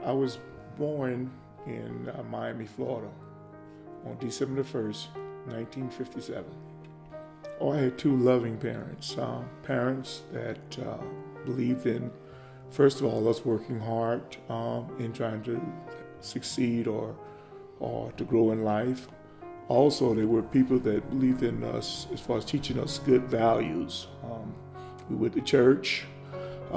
I was born in Miami, Florida on December the 1st, 1957. Oh, I had two loving parents, parents that believed in, first of all, us working hard in trying to succeed or to grow in life. Also, they were people that believed in us as far as teaching us good values. We went to church. We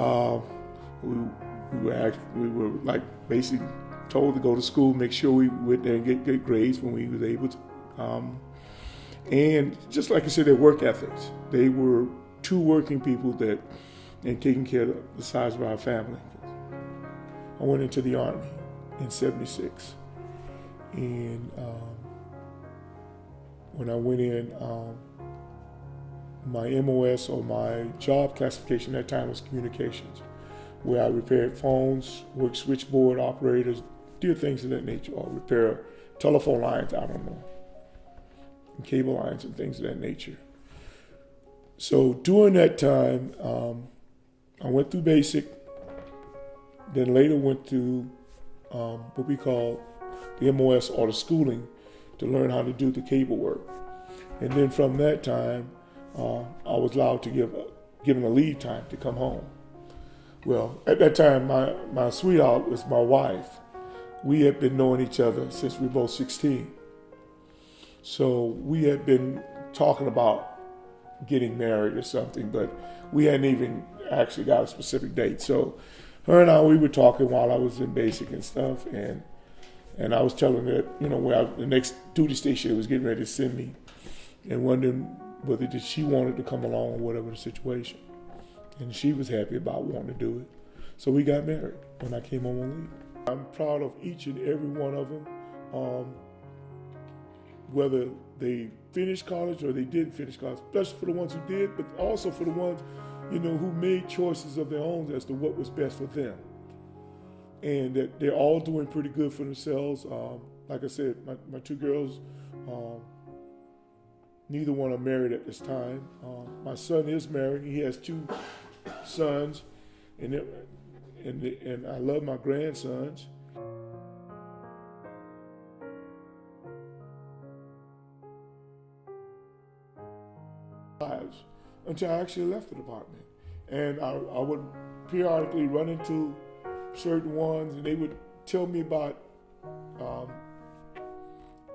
were like basically told to go to school, make sure we went there and get good grades when we was able to. And just like I said, their work ethics. They were two working people that, and taking care of the size of our family. I went into the Army in '76. And when I went in, my MOS or my job classification at that time was communications, where I repaired phones, worked switchboard operators, did things of that nature, or repair telephone lines, I don't know, and cable lines and things of that nature. So during that time, I went through basic, then later went to what we call the MOS or the schooling to learn how to do the cable work. And then from that time, I was allowed to given a leave time to come home. Well, at that time, my sweetheart was my wife. We had been knowing each other since we were both 16. So we had been talking about getting married or something, but we hadn't even actually got a specific date. So her and I, we were talking while I was in basic and stuff, and I was telling her, where the next duty station was getting ready to send me, and wondering whether she wanted to come along or whatever the situation. And she was happy about wanting to do it. So we got married when I came home on leave. I'm proud of each and every one of them, whether they finished college or they didn't finish college, especially for the ones who did, but also for the ones, who made choices of their own as to what was best for them. And that they're all doing pretty good for themselves. Like I said, my two girls, neither one are married at this time. My son is married. He has two sons, and I love my grandsons. Until I actually left the department, and I would periodically run into certain ones, and they would tell me about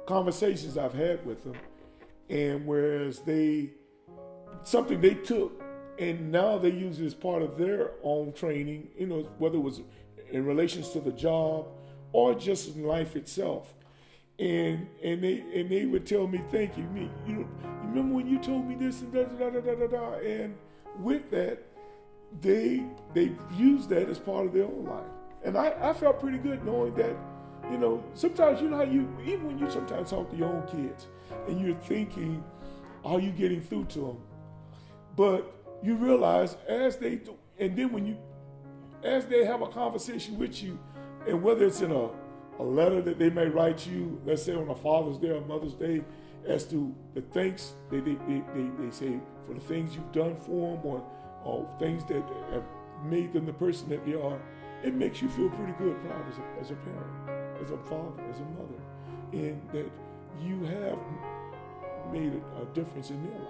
conversations I've had with them, and whereas something they took and now they use it as part of their own training, whether it was in relations to the job or just in life itself. And they would tell me, thank you. You remember when you told me this and da da da da da da. And with that, they used that as part of their own life. And I felt pretty good knowing that, sometimes how even when you sometimes talk to your own kids and you're thinking, are you getting through to them? But you realize as they do, and then as they have a conversation with you, and whether it's in a letter that they may write you, let's say on a Father's Day or Mother's Day, as to the thanks they say for the things you've done for them or things that have made them the person that they are, it makes you feel pretty good, proud as a parent, as a father, as a mother, in that you have made a difference in their life.